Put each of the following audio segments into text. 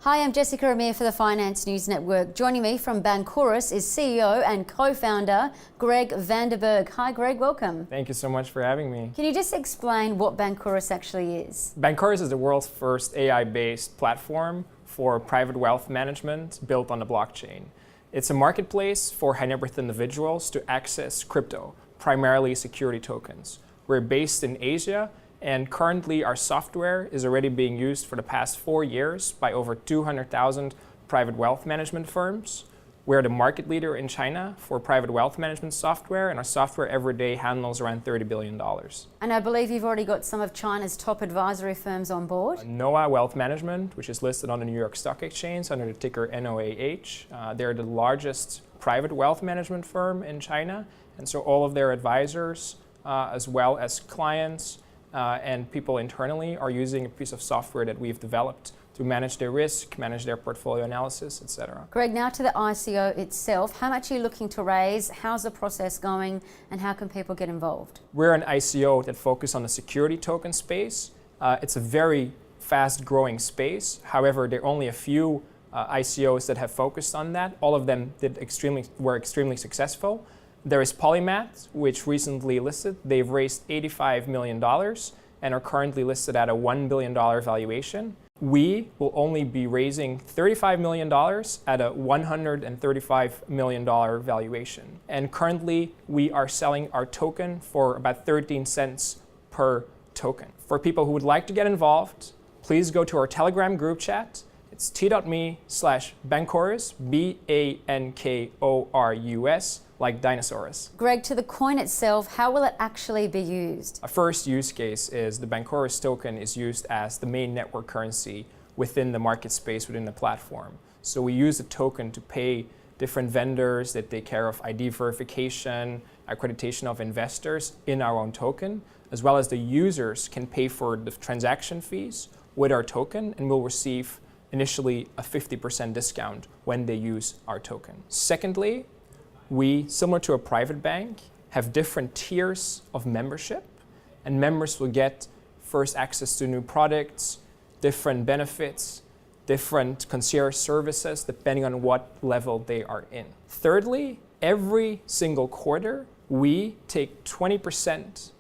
Hi, I'm Jessica Amir for the Finance News Network. Joining me from Bankorus is CEO and co-founder Greg van der Bergh. Hi Greg, welcome. Thank you so much for having me. Can you just explain what Bankorus actually is? Bankorus is the world's first AI-based platform for private wealth management built on the blockchain. It's a marketplace for high net worth individuals to access crypto, primarily security tokens. We're based in Asia, and currently our software is already being used for the past 4 years by over 200,000 private wealth management firms. We're the market leader in China for private wealth management software, and our software every day handles around $30 billion. And I believe you've already got some of China's top advisory firms on board. Noah Wealth Management, which is listed on the New York Stock Exchange under the ticker NOAH. They're the largest private wealth management firm in China, and so all of their advisors, as well as clients, and people internally are using a piece of software that we've developed to manage their risk, manage their portfolio analysis, etc. Greg, now to the ICO itself. How much are you looking to raise? How's the process going? And how can people get involved? We're an ICO that focuses on the security token space. It's a very fast-growing space. However, there are only a few ICOs that have focused on that. All of them were extremely successful. There is Polymath, which recently listed. They've raised $85 million and are currently listed at a $1 billion valuation. We will only be raising $35 million at a $135 million valuation. And currently, we are selling our token for about 13 cents per token. For people who would like to get involved, please go to our Telegram group chat. It's t.me/Bankorus, Bankorus, like dinosaurs. Greg, to the coin itself, how will it actually be used? A first use case is the Bankorus token is used as the main network currency within the market space, within the platform. So we use the token to pay different vendors that take care of ID verification, accreditation of investors in our own token, as well as the users can pay for the transaction fees with our token and will receive initially a 50% discount when they use our token. Secondly, we, similar to a private bank, have different tiers of membership, and members will get first access to new products, different benefits, different concierge services, depending on what level they are in. Thirdly, every single quarter, we take 20%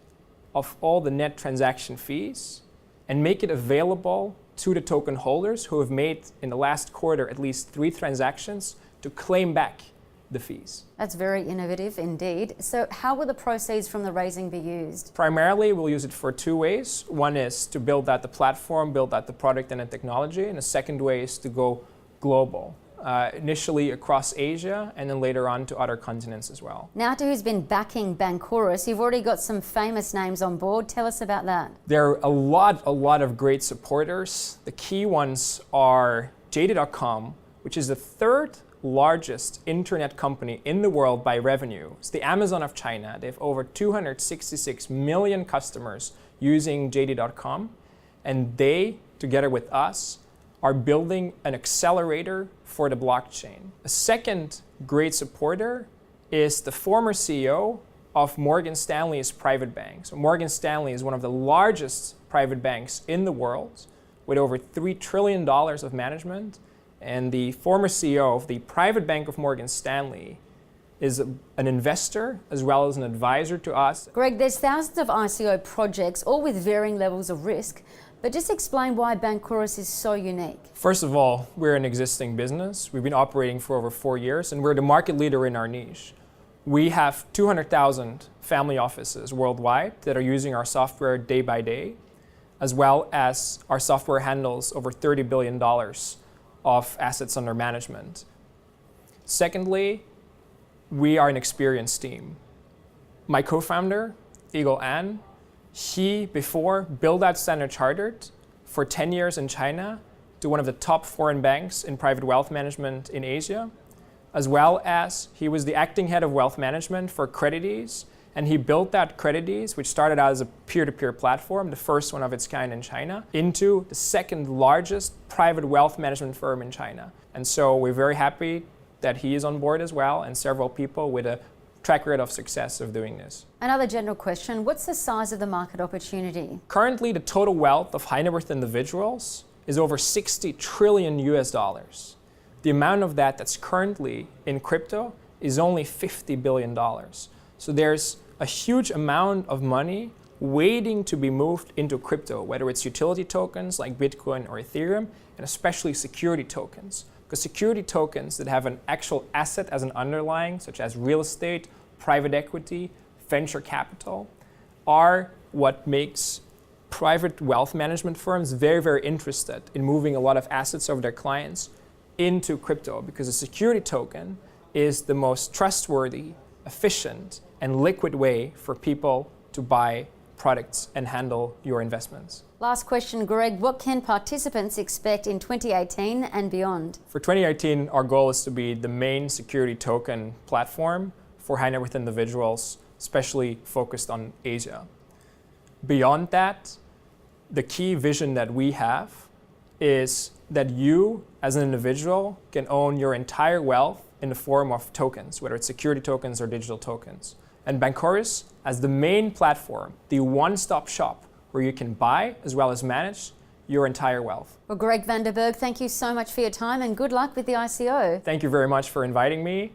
of all the net transaction fees and make it available to the token holders who have made in the last quarter at least 3 transactions to claim back the fees. That's very innovative indeed. So how will the proceeds from the raising be used? Primarily, we'll use it for 2 ways. One is to build out the platform, build out the product and the technology, and the second way is to go global. Initially across Asia and then later on to other continents as well. Now to who's been backing Bankorus, you've already got some famous names on board. Tell us about that. There are a lot of great supporters. The key ones are JD.com, which is the 3rd largest internet company in the world by revenue. It's the Amazon of China. They have over 266 million customers using JD.com, and they, together with us, are building an accelerator for the blockchain. A second great supporter is the former CEO of Morgan Stanley's private bank. So Morgan Stanley is one of the largest private banks in the world with over $3 trillion of management. And the former CEO of the private bank of Morgan Stanley is an investor as well as an advisor to us. Greg, there's thousands of ICO projects, all with varying levels of risk. But just explain why Bankorus is so unique. First of all, we're an existing business. We've been operating for over 4 years, and we're the market leader in our niche. We have 200,000 family offices worldwide that are using our software day by day, as well as our software handles over $30 billion of assets under management. Secondly, we are an experienced team. My co-founder, Eagle An, he before built out Standard Chartered for 10 years in China to one of the top foreign banks in private wealth management in Asia, as well as he was the acting head of wealth management for Credities, and he built that Credities, which started out as a peer-to-peer platform, the first one of its kind in China, into the 2nd largest private wealth management firm in China. And so we're very happy that he is on board as well, and several people with a track record of success of doing this. Another general question, what's the size of the market opportunity? Currently, the total wealth of high net worth individuals is over 60 trillion US dollars. The amount of that that's currently in crypto is only $50 billion. So there's a huge amount of money waiting to be moved into crypto, whether it's utility tokens like Bitcoin or Ethereum, and especially security tokens. Because security tokens that have an actual asset as an underlying, such as real estate, private equity, venture capital, are what makes private wealth management firms very, very interested in moving a lot of assets of their clients into crypto, because a security token is the most trustworthy, efficient, and liquid way for people to buy products and handle your investments. Last question, Greg. What can participants expect in 2018 and beyond? For 2018, our goal is to be the main security token platform for high net worth individuals, especially focused on Asia. Beyond that, the key vision that we have is that you, as an individual, can own your entire wealth in the form of tokens, whether it's security tokens or digital tokens. And Bankorus, as the main platform, the one-stop shop where you can buy as well as manage your entire wealth. Well, Greg van der Bergh, thank you so much for your time and good luck with the ICO. Thank you very much for inviting me.